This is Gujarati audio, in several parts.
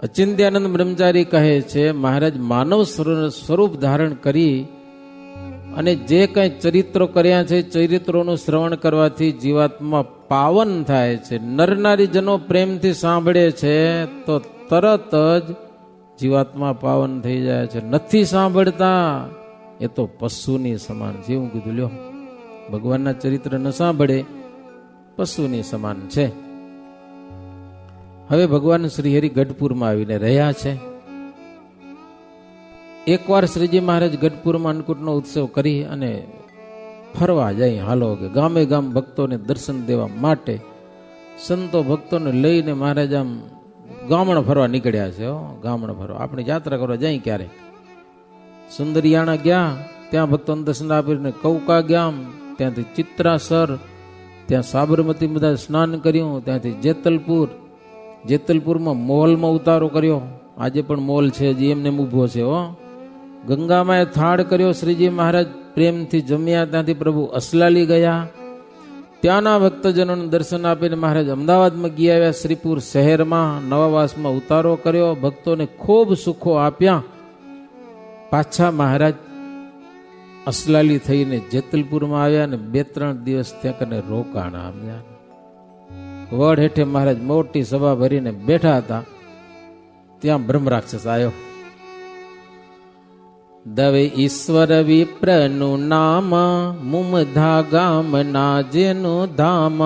અચિંત્યાનંદ બ્રહ્મચારી કહે છે, મહારાજ માનવ સ્વરૂપ ધારણ કરી અને જે કંઈ ચરિત્રો કર્યા છે, ચરિત્રોનું શ્રવણ કરવાથી જીવાત્મા પાવન થાય છે. નરનારીજનો પ્રેમથી સાંભળે છે તો તરત જ જીવાત્મા પાવન થઈ જાય છે. નથી સાંભળતા એ તો પશુની સમાન છે. એવું કીધું, લ્યો, ભગવાનના ચરિત્ર ન સાંભળે પશુની સમાન છે. હવે ભગવાન શ્રીહરિ ગઢપુરમાં આવીને રહ્યા છે. એકવાર શ્રીજી મહારાજ ગઢપુરમાં અન્નકૂટનો ઉત્સવ કરી અને ફરવા જાય. હાલો કે ગામે ગામ ભક્તોને દર્શન દેવા માટે સંતો ભક્તોને લઈને મહારાજ આમ ગામણ ફરવા નીકળ્યા છે. ગામણ ફરવા આપણે યાત્રા કરવા જાય. ક્યારેક સુંદરિયાણા ગયા, ત્યાં ભક્તોને દર્શન આપીને કૌકા ગયા, ત્યાંથી ચિત્રાસર, ત્યાં સાબરમતી બધા સ્નાન કર્યું, ત્યાંથી જેતલપુરમાં મોલમાં ઉતારો કર્યો. આજે પણ મોલ છે, હજી એમને ઊભો છે. ગંગામાં થાળ કર્યો. શ્રીજી મહારાજ પ્રેમથી જમ્યા. ત્યાંથી પ્રભુ અસલાલી ગયા. ત્યાંના ભક્તજનોને દર્શન આપીને મહારાજ અમદાવાદમાં ગયા આવ્યા. શ્રીપુર શહેરમાં નવાવાસમાં ઉતારો કર્યો. ભક્તોને ખૂબ સુખો આપ્યા. પાછા મહારાજ અસલાલી થઈને જેતલપુરમાં આવ્યા અને 2-3 દિવસ ત્યાં કને રોકાણા આવ્યા. વડ હેઠે મહારાજ મોટી સભા ભરીને બેઠા હતા. ત્યાં બ્રહ્મ રાક્ષસ આવ્યો. દવે ઈશ્વર વિપ્રનું નામ, મુમધા ગામ ના જેનું ધામ.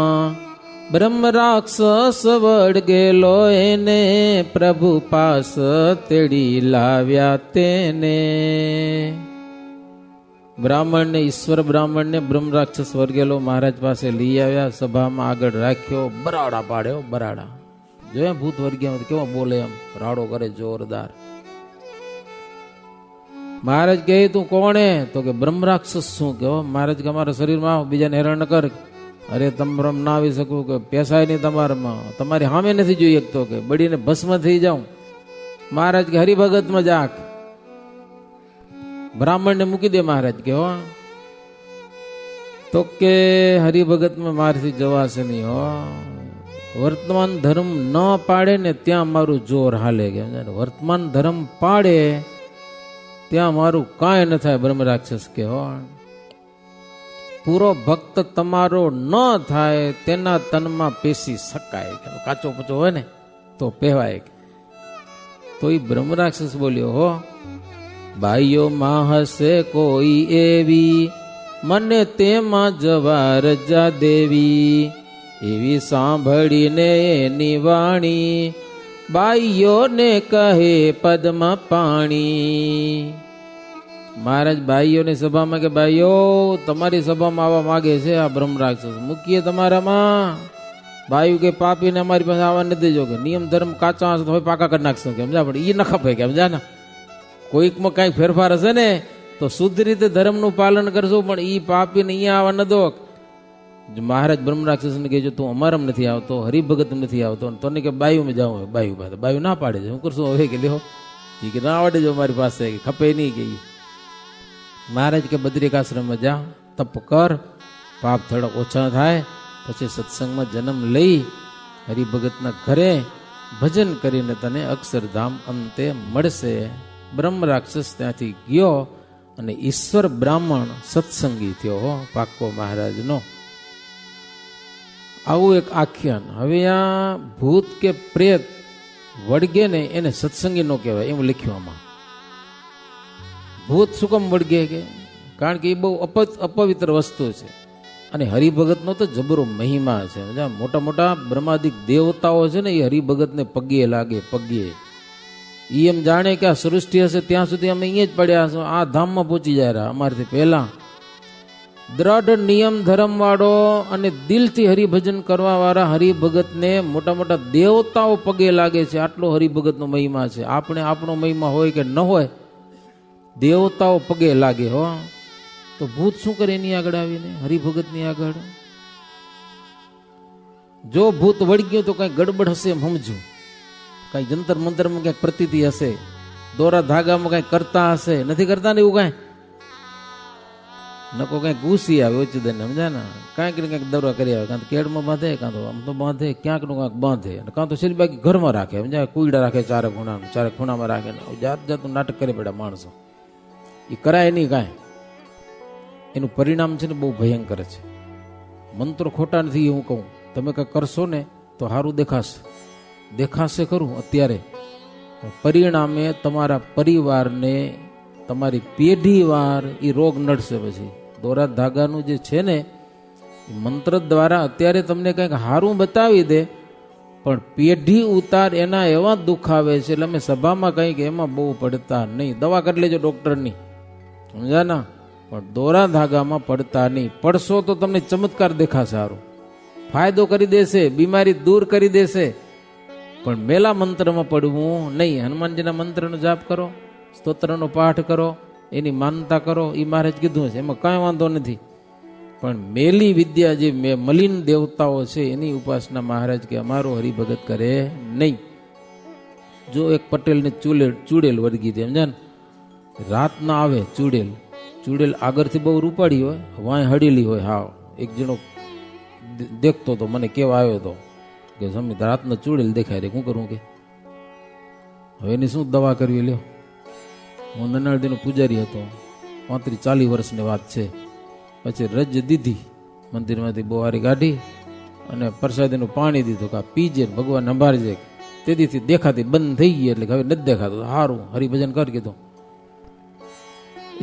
બ્રહ્મ રાક્ષસ વળગેલો એને, પ્રભુ પાસ તેડી લાવ્યા તેને. બ્રાહ્મણને, ઈશ્વર બ્રાહ્મણને બ્રહ્મ રાક્ષસ વર્ગેલો મહારાજ પાસે લઈ આવ્યા. સભામાં આગળ રાખ્યો. બરાડા પાડ્યો. બરાડા જોયા ભૂત વર્ગ્યા કેવો બોલે, એમ રાડો કરે જોરદાર. મહારાજ કહે, તું કોણે? તો કે બ્રહ્મ રાક્ષસ. શું કહો? મહારાજ કે અમારા શરીરમાં આવ, બીજાને હેરાન ન કર. અરે તમે બ્રહ્મ ના આવી શકું, કે પેસાય નહીં તમારામાં, તમારી સામે નથી જોઈ શકતો, કે બળીને ભસ્મ થઈ જાઉં. મહારાજ કે હરિભગતમાં જાક, બ્રાહ્મણને મૂકી દે. મહારાજ કે તો કે હરિભગતમાં મારથી જવાશે નહીં. વર્તમાન ધર્મ ન પાડે ને ત્યાં મારું જોર હાલે. કે વર્તમાન ધર્મ પાડે ત્યાં મારું કાંઈ ન થાય. બ્રહ્મ રાક્ષસ કે પૂરો ભક્ત તમારો ન થાય તેના તનમાં પેસી શકાય. કે કાચો પચો હોય ને તો પહેવાય. તો એ બ્રહ્મ રાક્ષસ બોલ્યો, ભાઈઓ માં હશે કોઈ એવી, મને તેમાં જવા રજા દેવી. એવી સાંભળીને એની વાણી, બાઈઓને કહે પદમાં પાણી. મહારાજ બાઈઓની સભામાં કે, બાઈઓ તમારી સભામાં આવવા માગે છે આ બ્રહ્મ રાક્ષસ, મૂકીએ તમારામાં. બાયુ કે પાપીને અમારી પાસે આવવા નથી જો, કે નિયમ ધર્મ કાચા હશે તો હોય પાકા કરી નાખશો. કે સમજા, પણ એ ન ખપે. કે સમજા ને, કોઈકમાં કાંઈક ફેરફાર હશે ને તો શુદ્ધ રીતે ધર્મનું પાલન કરશું, પણ એ પાપીને અહીંયા આવવા ન દો. મહારાજ બ્રહ્મ રાક્ષસને કહે, તું અમારામાં નથી આવતો, હરિભગત નથી આવતો, તને કે બાયુમાં જાઉં. બાયુ પાસે બાયુ ના પાડે છે. હું કરશું હવે? કે લ્યો, એ કે ના આવડે જો મારી પાસે, કે ખપે નહીં. કે મહારાજ કે બદ્રિકાશ્રમમાં જા, તપ કર, પાપ થોડા ઓછા થાય, પછી સત્સંગમાં જન્મ લઈ હરિભગતના ઘરે ભજન કરીને તને અક્ષરધામ અંતે મળશે. બ્રહ્મ રાક્ષસ ત્યાંથી ગયો અને ઈશ્વર બ્રાહ્મણ સત્સંગી થયો. પાકો મહારાજનો આવું એક આખ્યાન. હવે આ ભૂત કે પ્રેત વળગે ને એને સત્સંગી નો કહેવાય, એવું લખ્યું આમાં. ભૂત શું કામ વળગે? કે કારણ કે એ બહુ અપવિત્ર વસ્તુ છે. અને હરિભગતનો તો જબરો મહિમા છે. મોટા મોટા બ્રહ્માદિક દેવતાઓ છે ને, એ હરિભગતને પગે લાગે. પગે એ એમ જાણે કે આ સૃષ્ટિ હશે ત્યાં સુધી અમે અહીંયા જ પડ્યા હશું, આ ધામમાં પહોંચી જાય અમારાથી પહેલા. દ્રઢ નિયમ ધર્મ વાળો અને દિલથી હરિભજન કરવા વાળા હરિભગતને મોટા મોટા દેવતાઓ પગે લાગે છે. આટલો હરિભગતનો મહિમા છે. આપણે આપણો મહિમા હોય કે ન હોય, દેવતાઓ પગે લાગે. તો ભૂત શું કરે એની આગળ આવીને? હરિભગતની આગળ. જો ભૂત વળગ્યું તો કઈ ગડબડ હશે એમ સમજુ. કઈ જંતર મંતરમાં ક્યાંક પ્રતીતિ હશે, દોરા ધાગામાં કઈ કરતા હશે. નથી કરતા ને એવું કઈ? નકો કંઈક ઘૂસી આવે ઓછી દઈને સમજા ને કાંઈક ને કંઈક દરવા કરી આવે કાં તો કેડમાં બાંધે કાં તો આમ તો બાંધે ક્યાંક નું કાંક બાંધે અને કાં તો શેરી બાકી ઘરમાં રાખે સમજાય કુઈડા રાખે ચારે ખૂણામાં રાખે ને જાત જાતનું નાટક કરી પડ્યા માણસો. એ કરાય નહીં કાંઈ. એનું પરિણામ છે ને બહુ ભયંકર છે. મંત્રો ખોટા નથી હું કહું. તમે કંઈક કરશો ને તો સારું દેખાશે ખરું અત્યારે, પરિણામે તમારા પરિવારને તમારી પેઢીવાર એ રોગ નડશે. પછી દોરા ધાગાનું જે છે ને એ મંત્ર દ્વારા અત્યારે તમને કંઈક સારું બતાવી દે પણ પેઢી ઉતાર એના એવા દુઃખ આવે છે. એટલે અમે સભામાં કંઈક એમાં બહુ પડતા નહીં. દવા કરી લેજો ડૉક્ટરની સમજા ના, પણ દોરા ધાગામાં પડતા નહીં. પડશો તો તમને ચમત્કાર દેખાશે, સારું ફાયદો કરી દેશે, બીમારી દૂર કરી દેશે, પણ મેલા મંત્રમાં પડવું નહીં. હનુમાનજીના મંત્રનો જાપ કરો, સ્તોત્રનો પાઠ કરો, એની માનતા કરો, એ મહારાજ કીધું છે, એમાં કાંઈ વાંધો નથી. પણ મેલી વિદ્યા જે મલિન દેવતાઓ છે એની ઉપાસના મહારાજ કે અમારો હરિભગત કરે નહીં. જો એક પટેલને ચૂડેલ વર્ગી દે સમજા ને, રાત ના આવે ચૂડેલ આગળથી બહુ રૂપાડી હોય, વાંય હડેલી હોય. હા, એક જણો દેખતો તો મને કેવા આવ્યો હતો કે સમિત રાતના ચૂડેલ દેખાય રે, શું કરું કે હવે એની શું દવા કરવી લ્યો. હું નનાળદીનો પૂજારી હતો, 35-40 વર્ષની વાત છે. પછી રજ દીધી, મંદિરમાંથી બોહારી કાઢી અને પ્રસાદીનું પાણી દીધું કે પીજે ભગવાન સંભાળજે. તેથી દેખાતી બંધ થઈ ગઈ, એટલે હવે નથી દેખાતું. સારું હરિભજન કર કીધું.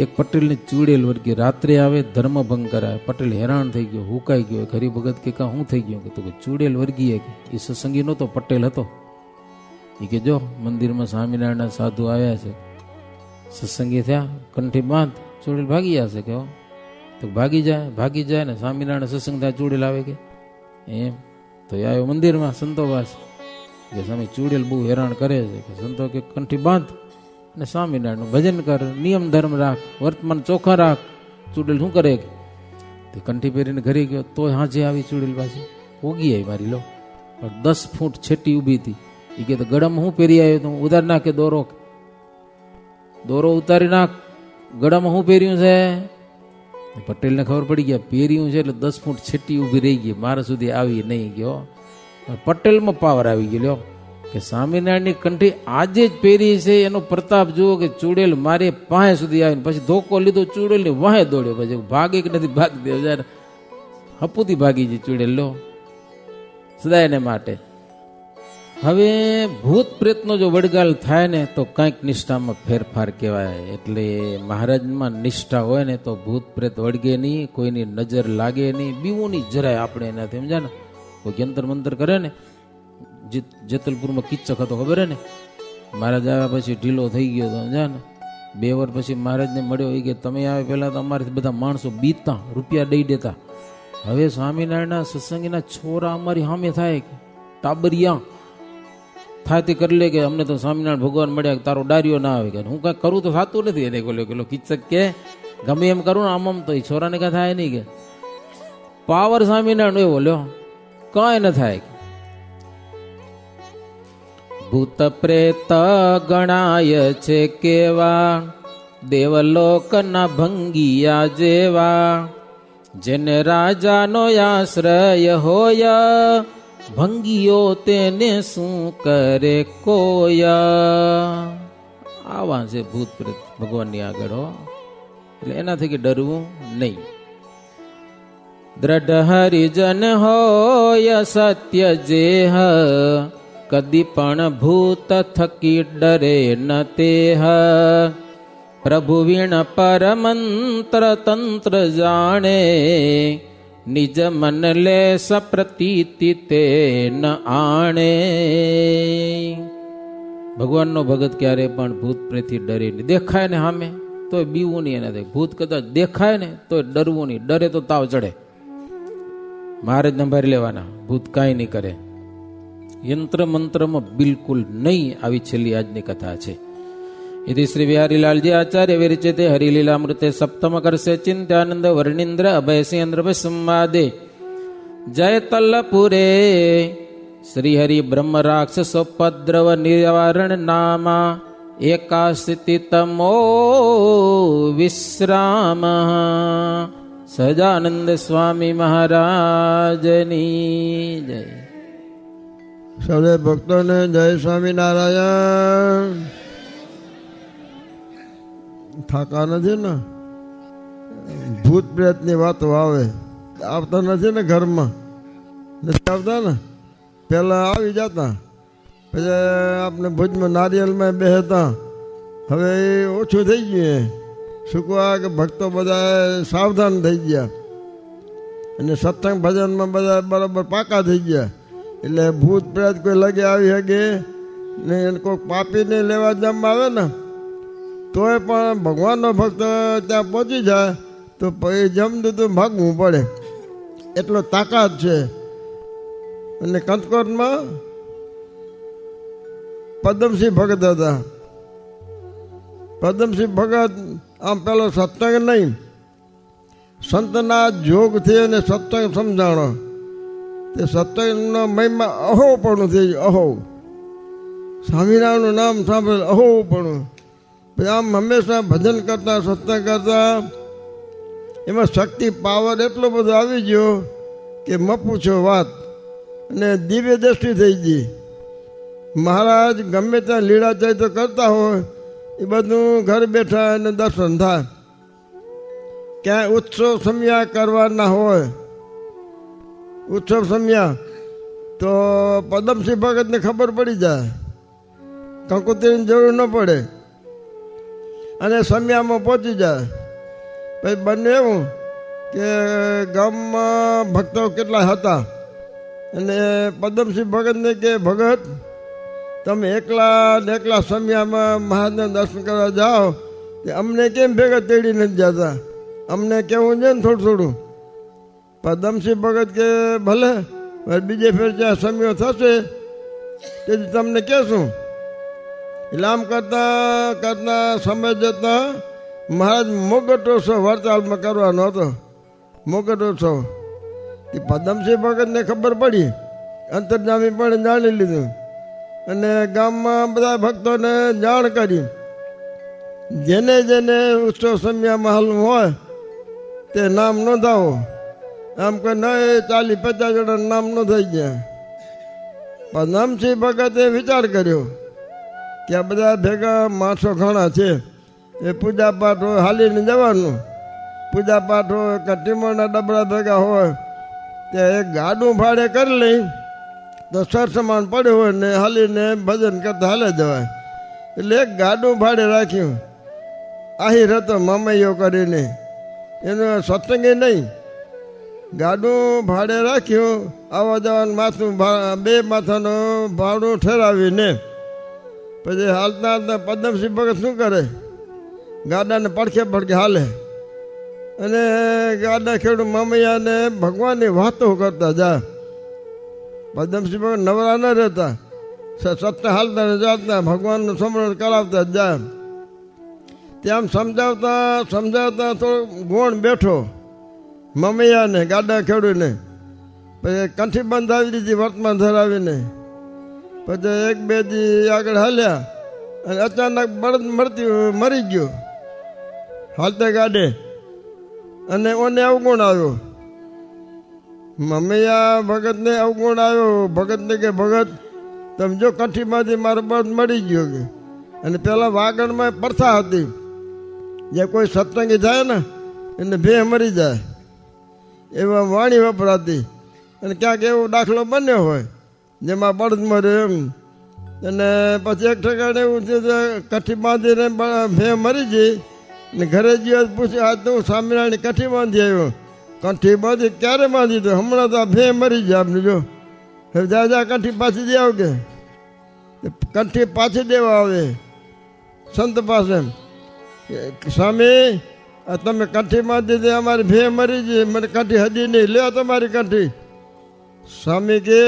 એક પટેલને ચૂડેલ વર્ગી રાત્રે આવે, ધર્મભંગ કરાય. પટેલ હેરાન થઈ ગયો, હુકાઈ ગયો. હરિભગત કે કાં શું થઈ ગયું? કે ચૂડેલ વર્ગી એ સત્સંગી નહોતો, પટેલ હતો. એ કે જો મંદિરમાં સ્વામિનારાયણના સાધુ આવ્યા છે, સત્સંગી થયા, કંઠી બાંધ, ચૂડેલ ભાગી જશે. કે તો ભાગી જાય ને સ્વામિનારાયણ સત્સંગ થાય ચૂડેલ આવે કે એમ. તો એ આવ્યો મંદિરમાં સંતો પાસે કે સ્વામી ચૂડેલ બહુ હેરાન કરે છે. કે સંતો કે કંઠી બાંધ અને સ્વામિનારાયણનું ભજન કર, નિયમ ધર્મ રાખ, વર્તમાન ચોખ્ખા રાખ. ચૂડેલ શું કરે કે તે કંઠી પહેરીને ઘરે ગયો, તોય હાજે આવી ચૂડેલ પાછી પોગી આવી મારી લો. 10 ફૂટ છેટી ઊભી હતી. એ કે ગળામાં હું પહેરી આવ્યો? તું ઉતારી નાખ કે દોરો ઉતારી નાખ, ગળામાં હું પહેર્યું છે? પટેલને ખબર પડી ગયા પહેર્યું છે એટલે 10 ફૂટ છેટી ઊભી રહી ગઈ, મારા સુધી આવી નહીં ગયો. પટેલમાં પાવર આવી ગયો કે સ્વામિનારાયણની કંઠી આજે જ પહેરી છે, એનો પ્રતાપ જુઓ કે ચૂડેલ મારે પાસે સુધી આવીને પછી ધોકો લીધો, ચૂડેલની વાહે દોડ્યો. પછી ભાગે કે નથી ભાગી દે, જયારે હપુતી ભાગી છે ચૂડેલ લો સદાયને માટે. હવે ભૂત પ્રેતનો જો વડગાલ થાય ને તો કંઈક નિષ્ઠામાં ફેરફાર કહેવાય. એટલે મહારાજમાં નિષ્ઠા હોય ને તો ભૂત પ્રેત વળગે નહીં, કોઈની નજર લાગે નહીં, બીવું નહીં જરાય આપણે એનાથી સમજા ને. કોઈ યંત્ર મંત્ર કરે ને, જેતલપુરમાં કિચ્ચક હતો ખબર હે ને, મહારાજ આવ્યા પછી ઢીલો થઈ ગયો હતો સમજા ને. 2 વર્ષ પછી મહારાજને મળ્યો, એ કે તમે આવે પહેલાં તો અમારેથી બધા માણસો બીતા, રૂપિયા દઈ દેતા. હવે સ્વામિનારાયણના સત્સંગીના છોરા અમારી સામે થાય કે ટાબરિયા થાય તે કરી લે કે અમને તો સ્વામિનારાયણ ભગવાન મળ્યા, તારો ડાર્યો ના આવે. કે હું કાંઈ કરું તો થતું નથી. એને પેલો કિચ્ચક કે ગમે એમ કરું ને આમ તો એ છોરાને કાંઈ થાય નહીં. કે પાવર સ્વામિનારાયણ એવો લ્યો કાંઈ ન થાય. ભૂત પ્રેત ગણાય છે કેવા, દેવલોકના ભંગિયા જેવા, જેને રાજાનો આશ્રય હોય, ભંગીઓ તેને શું કરે કોયા. આવા છે ભૂત પ્રેત ભગવાનની આગળ હો. એટલે એનાથી કે ડરવું નહીં. દ્રઢ હરિજન હોય સત્ય જેહ, કદી પણ ભૂત થકી ડરે ન તેહ. પ્રભુ વીણ પરમંત્ર તંત્ર જાણે, નિજ મન લે સપ્રતીતિ તે ન આણે. ભગવાનનો ભગત ક્યારે પણ ભૂત પ્રેતથી ડરે નહીં. દેખાય ને સામે તોય બીવું નહીં એનાથી. ભૂત કદાચ દેખાય ને તોય ડરવું નહીં, ડરે તો તાવ ચડે. મહારાજ સંભાળી લેવાના, ભૂત કાંઈ નહીં કરે. યંત્ર મંત્રમાં બિલકુલ નહીં. આવી છેલ્લી આજની કથા છે. इति श्री बिहारीलालजी आचार्य विरचिते हरिलीलामृते सप्तम कर्षे चिंत्यानंद वर्णींद्र अभयसेन्द्र संवादे जयतल्लपुरे श्री हरि ब्रह्म राक्षसोपद्रव निवारण नामा 81तमो विश्राम. સહજાનંદ સ્વામી મહારાજની જય. સર્વે ભક્તોને જય સ્વામિનારાયણ. થાકા નથી ને? ભૂત પ્રેતની વાતો આવે, આવતા નથી ને ઘરમાં? નથી આવતા ને? પહેલાં આવી જતા, પછી આપણે ભુજમાં નારિયેલમાં બેસતા. હવે એ ઓછું થઈ ગયું. શું કહો કે ભક્તો બધા સાવધાન થઈ ગયા અને સત્સંગ ભજનમાં બધા બરાબર પાકા થઈ ગયા. એટલે ભૂત પ્રેત કોઈ લગે આવી શકે ને, એને કોઈ પાપીને લેવા જમવા આવે ને તોય પણ ભગવાનનો ભક્ત ત્યાં પહોંચી જાય તો પછી જમતું તો ભાગવું પડે, એટલો તાકાત છે. અને કંથકોટમાં પદમસિંહ ભગત હતા. પદમસિંહ ભગત આમ પેલો સત્સંગ નહીં, સંતના જોગથી અને સત્સંગ સમજાણો. તે સત્સંગનો મહિમા અહોપણું થઈ ગયું. અહો, સ્વામિનારાયણનું નામ સાંભળેલ અહોપણું. પછી આમ હંમેશા ભજન કરતા, સત્સંગ કરતા, એમાં શક્તિ પાવર એટલો બધો આવી ગયો કે ન પૂછો વાત. અને દિવ્ય દ્રષ્ટિ થઈ ગઈ. મહારાજ ગમે ત્યાં લીલા ચરિત્ર કરતા હોય એ બધું ઘર બેઠા એને દર્શન થાય. ક્યાંય ઉત્સવ સમયા કરવાના હોય, ઉત્સવ સમયા તો પદમસિંહ ભગતને ખબર પડી જાય, કંકોત્રીની જરૂર ન પડે અને સમયામાં પહોંચી જાય. પછી બંને એવું કે ગામમાં ભક્તો કેટલા હતા અને પદમસિંહ ભગતને કે ભગત તમે એકલા ને એકલા સમયામાં મહારાજના દર્શન કરવા જાઓ, તે અમને કેમ ભેગા તેડી નથી જતા? અમને કેવું છે ને થોડું થોડું. પદમસિંહ ભગત કે ભલે, બીજે ફેર જ્યાં સમયો થશે તેથી તમને કહેશું. એટલે આમ કરતાં કરતાં સમય જતાં મહારાજ મોગટોત્સવ વડતાલમાં કરવાનો હતો. મોગટોત્સવ એ પદમસિંહ ભગતને ખબર પડી, અંતર્જામી પણ જાણી લીધું અને ગામમાં બધા ભક્તોને જાણ કરી. જેને જેને ઉત્સવ સમયામાં હાલવું હોય તે નામ નોંધાવો. આમ કે ન 40-50 જણા નામ નોંધાઈ ગયા. પદમસિંહ ભગતે વિચાર કર્યો કે આ બધા ભેગા માણસો ઘણા છે, એ પૂજા પાઠ હોય હાલીને જવાનું. પૂજા પાઠ હોય કે ટીમોના ડબડા ભેગા હોય તે એક ગાડું ભાડે કરી લઈ તો સરસમાન પડ્યું હોય ને હાલીને ભજન કરતા હાલે જવાય. એટલે એક ગાડું ભાડે રાખ્યું. આહિર હતો મામૈયો કરીને, એનું સત્સંગે નહીં, ગાડું ભાડે રાખ્યું. આવવા જવાનું માથું બે માથાનું ભાડું ઠેરાવીને પછી હાલતા હાલતા પદમસિંહ ભગત શું કરે? ગાડાને પડખે પડખે હાલે અને ગાડા ખેડૂત મામૈયાને ભગવાનની વાતો કરતા જાય. પદમસિંહ ભગત નવરા ન રહેતા, સત્તા હાલતા જાતા ભગવાનનું સ્મરણ કરાવતા જાય. ત્યાં સમજાવતા સમજાવતા થોડો ગોણ બેઠો મમૈયાને ગાડા ખેડૂને. પછી કંઠી બંધાવી દીધી વર્તમાન ધરાવીને. પછી 1-2 દી આગળ હાલ્યા અને અચાનક બળદ મરી ગયો હાલતે ગાડે અને ઓને અવગુણ આવ્યો. મમૈયા ભગતને અવગુણ આવ્યો. ભગતને કે ભગત તમે જો કંઠીમાંથી મારો બળદ મરી ગયો કે. અને પેલા વાગણમાં પ્રથા હતી, જે કોઈ સત્સંગી જાય ને એને ભે મરી જાય એવા વાણી વપરાતી. અને ક્યાંક એવો દાખલો બન્યો હોય જેમાં બળદ મરે એમ. અને પછી એક ઠેકાણે એવું થયું કઠી બાંધીને ભે મરી ગઈ ને ઘરે ગયો પૂછ્યું આજ તો હું સ્વામિનારાયણ કઠી બાંધી આવ્યો. કંઠી બાંધી ક્યારે બાંધી? તો હમણાં તો આ ભે મરી જાય આપણે. જો હવે જા કંઠી પાછી દે આવ કે. કંઠી પાછી દેવા આવે સંત પાસે. સ્વામી તમે કંઠી બાંધી દે, અમારી ભે મરી ગઈ, મને કંઠી હજી નહીં, લે તમારી કંઠી. સ્વામી કે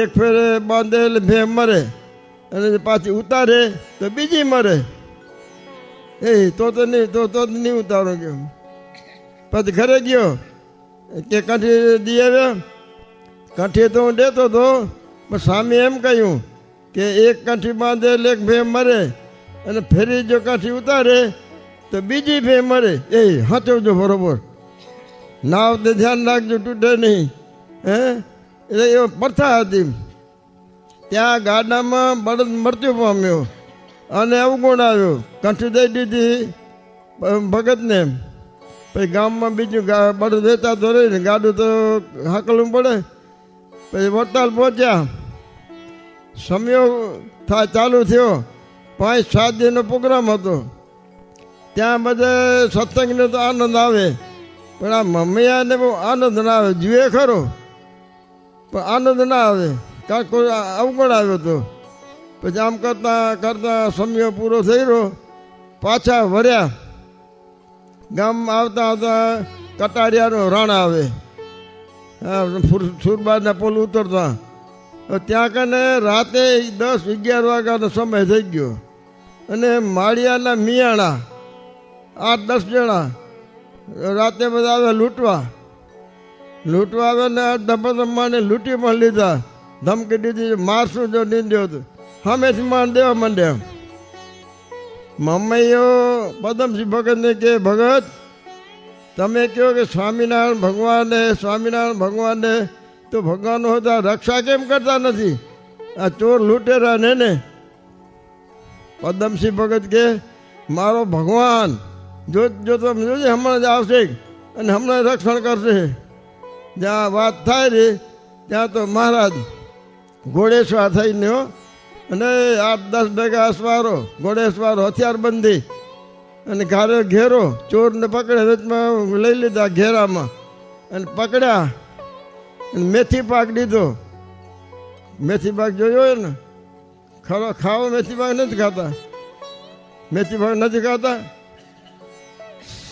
એક ફેરે બાંધે એટલે ભે મરે અને પાછી ઉતારે તો બીજી મરે. એ તો નહીં, તો નહીં ઉતારો કે. પછી ઘરે ગયો કે કંઠી દી આવ્યા. કંઠી તો હું દેતો હતો, પણ સ્વામી એમ કહ્યું કે એક કંઠી બાંધે એટલે એક ભે મરે અને ફેરી જો કાઠી ઉતારે તો બીજી ભે મરે. એ હાચવજો બરોબર. નાવ તે ધ્યાન રાખજો તૂટે નહીં. હે એટલે એ પ્રથા હતી. ત્યાં ગાડામાં બળદ મૃત્યુ પામ્યો અને અવગુણ આવ્યો, કંઠી દઈ દીધી ભગતને. પછી ગામમાં બીજું બળદ વેચાતો રહી ને ગાડું તો હાંકલવું પડે. પછી વડતાલ પહોંચ્યા, સમયો ચાલુ થયો. 5-7 દિનનો પ્રોગ્રામ હતો. ત્યાં બધે સત્સંગને તો આનંદ આવે, પણ આ મમ્મીયાને બહુ આનંદ ના આવે. જુએ ખરો પણ આનંદ ના આવે, કારણ કોઈ અવગણ આવ્યો હતો. પછી આમ કરતાં કરતાં સમયો પૂરો થઈ રહ્યો. પાછા વર્યા. ગામમાં આવતા આવતા કટારિયાનો રણ આવે, સુરબારના પુલ ઉતરતા. ત્યાં કને રાતે 10-11 વાગ્યાનો સમય થઈ ગયો. અને માળિયાના મિયાણા 8-10 જણા રાતે બધા આવે લૂંટવા આવે ને ધમધમાને લૂંટી પણ લીધા. ધમકી દીધી મારશું જો નીંદ્યો તો. સામેથી માન દેવા માંડ્યા. મમ્મીઓ પદમસિંહ ભગતને કે, ભગત તમે કહો કે સ્વામિનારાયણ ભગવાનને તો ભગવાન હતા, રક્ષા કેમ કરતા નથી? આ ચોર લૂંટેરા ને. પદમસિંહ ભગત કે, મારો ભગવાન જો તમે જોજે હમણાં જ આવશે અને હમણાં રક્ષણ કરશે. જ્યાં વાત થાય રે ત્યાં તો મહારાજ ઘોડેસવાર થઈને અને 8-10 ભેગા અસવારો, ઘોડેસવારો, હથિયારબંધી અને ઘેરો ચોરને પકડે. વચમાં લઈ લીધા ઘેરામાં અને પકડ્યા અને મેથી પાક દીધો. મેથી પાક જોયો ને? ખાવો મેથી પાક નથી ખાતા. મેથી પાક નથી ખાતા.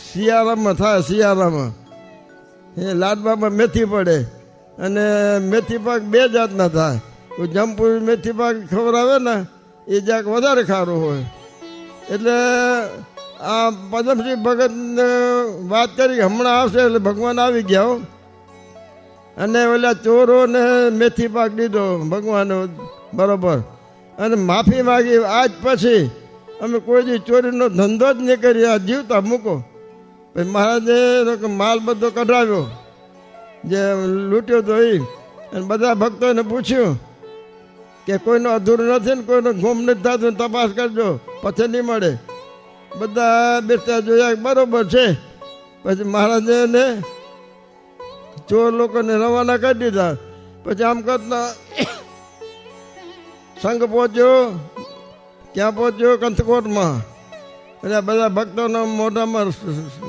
શિયાળામાં થાય, શિયાળામાં એ લાડવામાં મેથી પડે. અને મેથી પાક 2 જાતના થાય. જમપુરી મેથી પાક ખવડાવે ને એ જાક વધારે ખારું હોય. એટલે આ પદમસિંહ ભગત વાત કરી હમણાં આવશે એટલે ભગવાન આવી ગયા. અને ઓલા ચોરોને મેથી પાક દીધો ભગવાને બરોબર. અને માફી માગી, આજ પછી અમે કોઈ દી ચોરીનો ધંધો જ નહીં કરીએ, આ જીવતા મૂકો. પછી મહારાજે માલ બધો કઢાવ્યો જે લૂંટ્યો તો એ. અને બધા ભક્તોને પૂછ્યું કે કોઈનો અધૂરું નથી ને કોઈનો ગુમ નથી થતું, તપાસ કરજો, પછી નહીં મળે. બધા બેસતા જોયા બરોબર છે. પછી મહારાજે ને ચોર લોકોને રવાના કરી દીધા. પછી આમ કરતા સંઘ પહોંચ્યો. ક્યાં પહોંચ્યો? કંથકોટમાં. અને બધા ભક્તોના મોઢામાં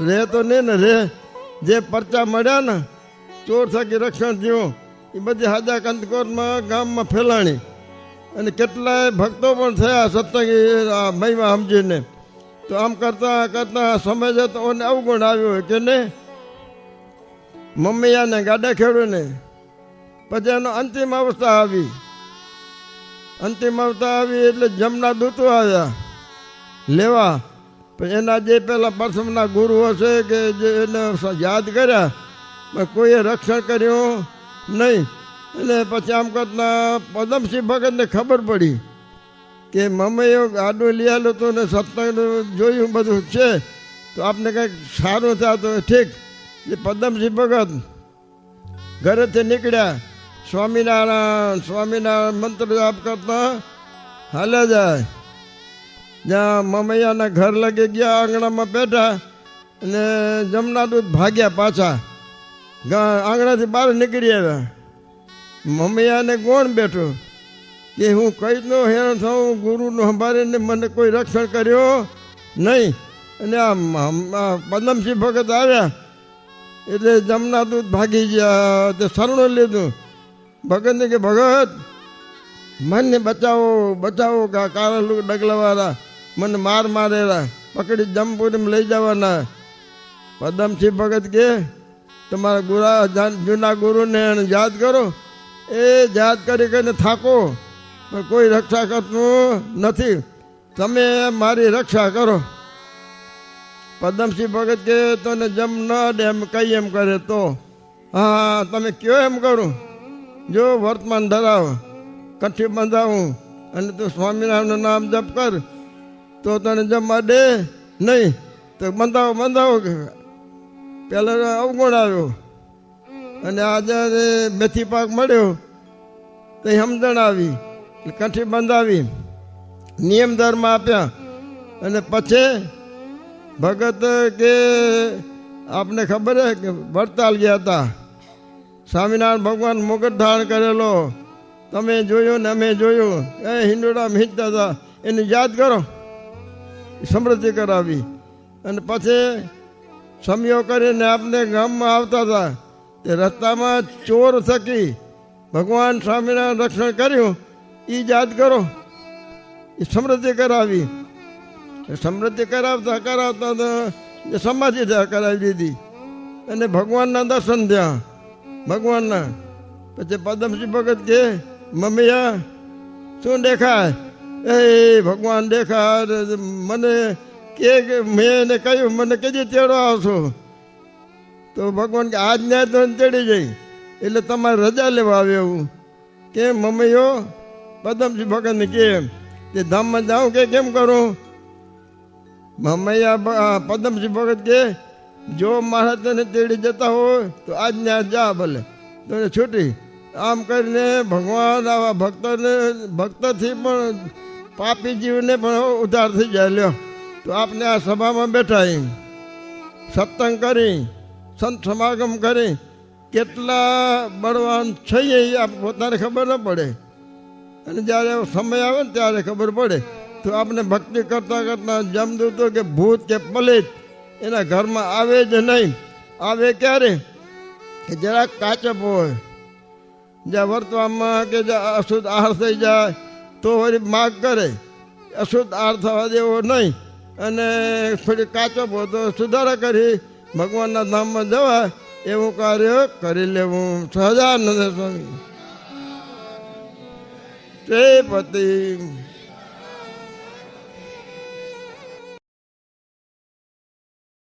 રહે તો નહીં ને રહે. જે પરચા મળ્યા ને ચોર થકી રક્ષણ થયું એ બધી હાજા કંથકોટમાં ગામમાં ફેલાણી. અને કેટલાય ભક્તો પણ થયા સત્સંગી મહિમા સમજીને. તો આમ કરતાં કરતાં સમય જતો અને અવગુણ આવ્યો કે ને મમ્મીયાને ગાડા ખેડ્યું ને. પછી એનો અંતિમ અવસ્થા આવી. એટલે જમના દૂતો આવ્યા લેવા. પછી એના જે પેલા પ્રથમના ગુરુ હશે કે જે એને યાદ કર્યા, કોઈએ રક્ષણ કર્યું નહીં. અને પછી આમ કરતા પદમસિંહ ભગતને ખબર પડી કે મમ્મીઓ ગાડું લઈ આવેલું હતું ને સત્સંગ જોયું બધું છે, તો આપને કંઈક સારું થાય તો ઠીક. એ પદમસિંહ ભગત ઘરેથી નીકળ્યા. સ્વામિનારાયણ મંત્ર જાપ કરતા હાલે જાય. જ્યાં મમૈયાના ઘર લગી ગયા, આંગણામાં બેઠા અને જમના દૂધ ભાગ્યા પાછા. આંગણાથી બહાર નીકળી આવ્યા. મમૈયાને કોણ બેઠું કે હું કઈ નો હેરાન થઉં, ગુરુનું સંભાળીને મને કોઈ રક્ષણ કર્યો નહીં. અને આ પદમસિંહ ભગત આવ્યા એટલે જમના દૂધ ભાગી ગયા. તે શરણું લીધું ભગતને કે ભગત મને બચાવો કાળા ડગલાવાળા મને મારેલા પકડી જમપુરીમાં લઈ જવાના. પદમસિંહ ભગત કે તમારા જૂના ગુરુને યાદ કરો. એ યાદ કરીને થાકો પણ કોઈ રક્ષા કરતું નથી, તમે મારી રક્ષા કરો. પદમસિંહ ભગત કે તને જમ ન દે એમ કઈ એમ કરે તો હા તમે કયો એમ કરું. જો વર્તમાન ધરાવ, કઠી બંધાવું અને તું સ્વામિનારાયણનું નામ જપ કર તો તને જમવા દે નહીં તો બંધાવો. પહેલાં અવગુણ આવ્યો અને આજે મેથી પાક મળ્યો તો સમજણ આવી, કંઠી બંધાવી, નિયમ ધર્મ આપ્યા. અને પછી ભગત કે આપને ખબર હે કે વડતાલ ગયા હતા, સ્વામિનારાયણ ભગવાન મુગટ ધારણ કરેલો તમે જોયું ને અમે જોયું, એ હિંડોળા મીંચતા હતા, એને યાદ કરો, સમૃદ્ધિ કરાવી. અને પછી સમયો કરીને આપણે ગામમાં આવતા હતા તે રસ્તામાં ચોર થકી ભગવાન સ્વામિનારાયણ રક્ષણ કર્યું, એ યાદ કરો, એ સમૃદ્ધિ કરાવી. સમૃદ્ધિ કરાવતા કરાવતા તો સમાધિ થયા કરાવી દીધી અને ભગવાનના દર્શન થયા ભગવાનના. પછી પદમસિંહ ભગત કે મમ્મીયા શું દેખાય? એ ભગવાન દેખાય. મને કે મેં એને કહ્યું મને કદી તેડો આવશો? તો ભગવાન કે આજ ને તો તેડી જઈ, એટલે તમારે રજા લેવા આવે એવું. કે મમ્મીઓ પદમસિંહ ભગતને કેમ તે ધામમાં જાઉં કે કેમ કરું? મમ્મૈયા પદમસિંહ ભગત કે જો મહારાજ તને તેડી જતા હોય તો આજ ને આજ જા, ભલે તને છૂટી. આમ કરીને ભગવાન આવા ભક્તથી પણ પાપી જીવને પણ ઉદ્ધાર થઈ જાય. લ્યો તો આપને આ સભામાં બેઠા સત્સંગ કરી સંત સમાગમ કરી કેટલા બળવાન છે એ પોતાને ખબર ન પડે, અને જ્યારે સમય આવે ને ત્યારે ખબર પડે. તો આપણે ભક્તિ કરતાં કરતાં જમદૂતો કે ભૂત કે પલિત એના ઘરમાં આવે જ નહીં. આવે ક્યારે કે જરાક કાચપ હોય, જ્યાં વર્તવામાં કે જ્યાં અશુદ્ધ આહાર થઈ જાય તો વળી માગ કરે, અશુદ્ધ આહાર થવા દેવો નહીં. અને થોડી કાચપ હોય તો સુધારા કરી ભગવાનના ધામમાં જવાય એવું કાર્ય કરી લેવું. સહજાનંદ સ્વામી તે પતિ